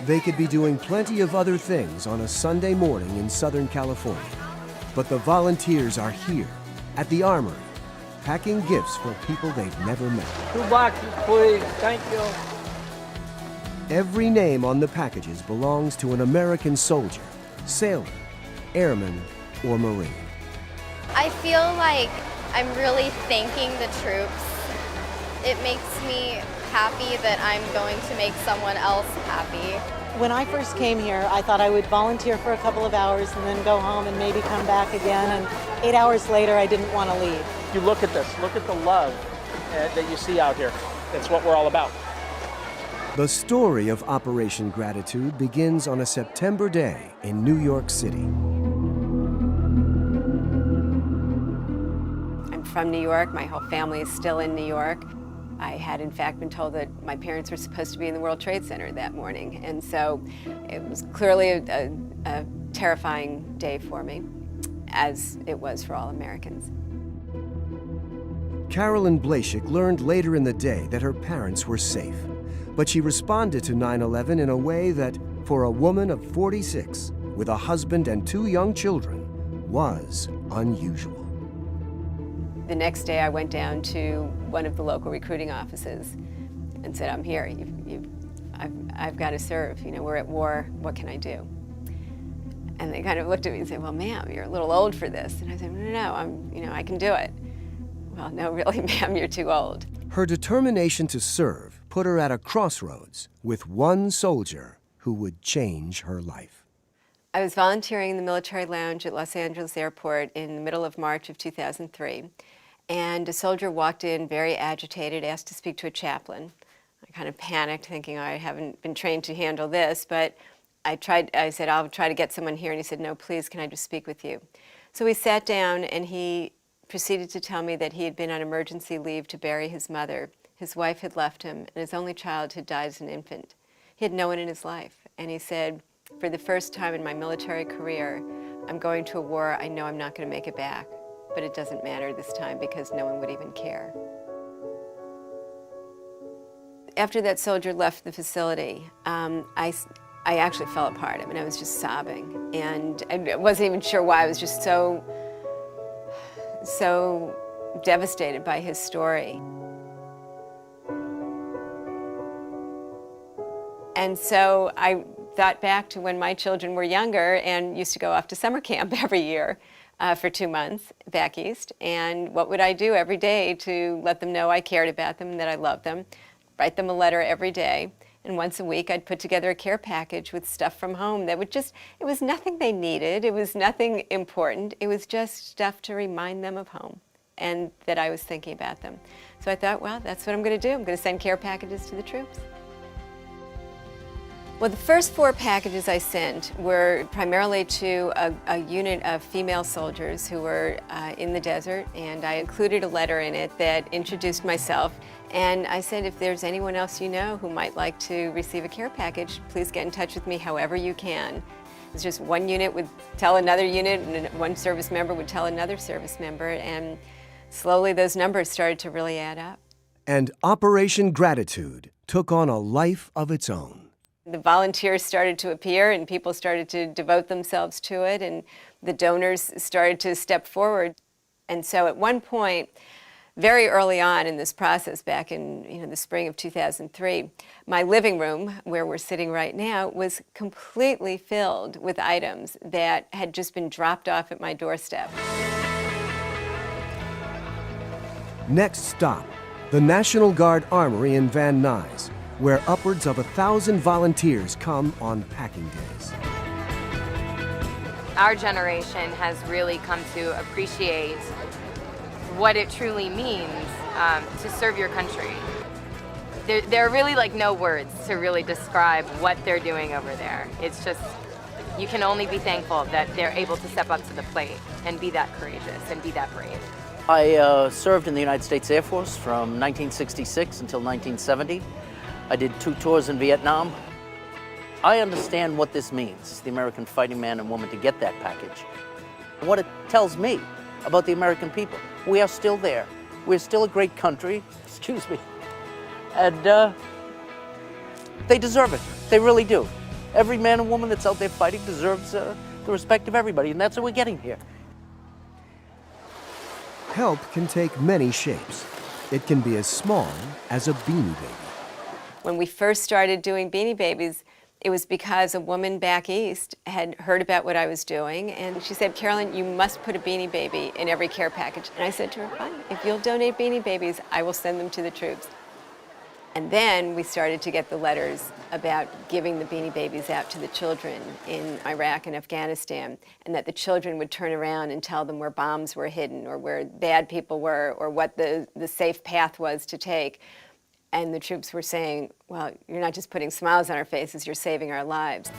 They could be doing plenty of other things on a Sunday morning in Southern California. But the volunteers are here, at the Armory, packing gifts for people they've never met. 2 boxes, please. Thank you. Every name on the packages belongs to an American soldier, sailor, airman, or Marine. I feel like I'm really thanking the troops. It makes me happy that I'm going to make someone else happy. When I first came here, I thought I would volunteer for a couple of hours and then go home and maybe come back again. And 8 hours later, I didn't want to leave. You look at this, look at the love that you see out here. That's what we're all about. The story of Operation Gratitude begins on a September day in New York City. I'm from New York. My whole family is still in New York. I had, in fact, been told that my parents were supposed to be in the World Trade Center that morning. And so it was clearly a terrifying day for me, as it was for all Americans. Carolyn Blasik learned later in the day that her parents were safe, but she responded to 9/11 in a way that, for a woman of 46, with a husband and 2 young children, was unusual. The next day I went down to one of the local recruiting offices and said, I'm here, I've got to serve, we're at war, what can I do? And they kind of looked at me and said, well, ma'am, you're a little old for this. And I said, no, I can do it. Well, no, really, ma'am, you're too old. Her determination to serve put her at a crossroads with one soldier who would change her life. I was volunteering in the military lounge at Los Angeles Airport in the middle of March of 2003. And a soldier walked in very agitated, asked to speak to a chaplain. I kind of panicked, thinking I haven't been trained to handle this, but I said, I'll try to get someone here. And he said, no, please, can I just speak with you? So we sat down and he proceeded to tell me that he had been on emergency leave to bury his mother. His wife had left him and his only child had died as an infant. He had no one in his life. And he said, for the first time in my military career, I'm going to a war I know I'm not going to make it back. But it doesn't matter this time because no one would even care. After that soldier left the facility, I actually fell apart. I mean, I was just sobbing. And I wasn't even sure why. I was just so devastated by his story. And so I thought back to when my children were younger and used to go off to summer camp every year. For 2 months back east, and what would I do every day to let them know I cared about them and that I loved them? Write them a letter every day, and once a week I'd put together a care package with stuff from home that would it was nothing they needed, it was nothing important, it was just stuff to remind them of home and that I was thinking about them. So I thought, well, that's what I'm going to do. I'm going to send care packages to the troops. Well, the first 4 packages I sent were primarily to a unit of female soldiers who were in the desert, and I included a letter in it that introduced myself. And I said, if there's anyone else you know who might like to receive a care package, please get in touch with me however you can. It's just one unit would tell another unit, and one service member would tell another service member, and slowly those numbers started to really add up. And Operation Gratitude took on a life of its own. The volunteers started to appear and people started to devote themselves to it, and the donors started to step forward. And so at one point, very early on in this process, back in the spring of 2003, my living room, where we're sitting right now, was completely filled with items that had just been dropped off at my doorstep. Next stop, the National Guard Armory in Van Nuys, where upwards of 1,000 volunteers come on packing days. Our generation has really come to appreciate what it truly means to serve your country. There are really no words to really describe what they're doing over there. It's just, you can only be thankful that they're able to step up to the plate and be that courageous and be that brave. I served in the United States Air Force from 1966 until 1970. I did 2 tours in Vietnam. I understand what this means, the American fighting man and woman, to get that package. What it tells me about the American people. We are still there. We're still a great country, excuse me, and they deserve it. They really do. Every man and woman that's out there fighting deserves the respect of everybody, and that's what we're getting here. Help can take many shapes. It can be as small as a Beanie Baby. When we first started doing Beanie Babies, it was because a woman back east had heard about what I was doing, and she said, Carolyn, you must put a Beanie Baby in every care package. And I said to her, fine, if you'll donate Beanie Babies, I will send them to the troops. And then we started to get the letters about giving the Beanie Babies out to the children in Iraq and Afghanistan, and that the children would turn around and tell them where bombs were hidden or where bad people were or what the safe path was to take. And the troops were saying, well, you're not just putting smiles on our faces, you're saving our lives.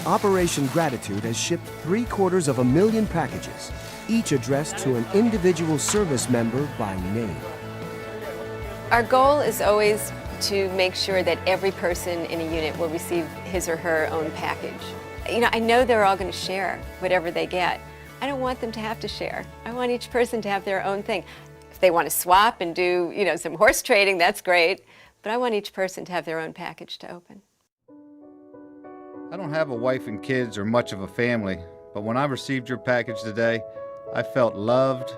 Operation Gratitude has shipped 750,000 packages, each addressed to an individual service member by name. Our goal is always to make sure that every person in a unit will receive his or her own package. You know, I know they're all going to share whatever they get. I don't want them to have to share. I want each person to have their own thing. If they want to swap and do, you know, some horse trading, that's great. But I want each person to have their own package to open. I don't have a wife and kids or much of a family, but when I received your package today, I felt loved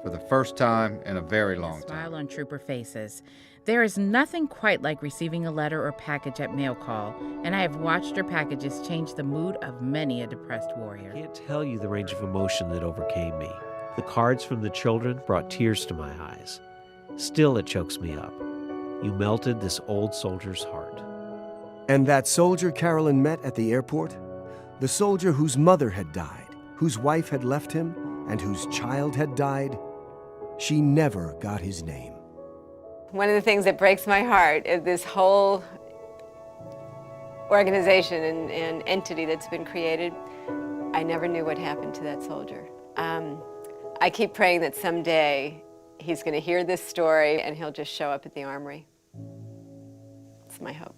for the first time in a very long time. Smile on trooper faces. There is nothing quite like receiving a letter or package at mail call, and I have watched your packages change the mood of many a depressed warrior. I can't tell you the range of emotion that overcame me. The cards from the children brought tears to my eyes. Still, it chokes me up. You melted this old soldier's heart. And that soldier Carolyn met at the airport? The soldier whose mother had died, whose wife had left him, and whose child had died? She never got his name. One of the things that breaks my heart is this whole organization and entity that's been created. I never knew what happened to that soldier. I keep praying that someday he's going to hear this story and he'll just show up at the armory. It's my hope.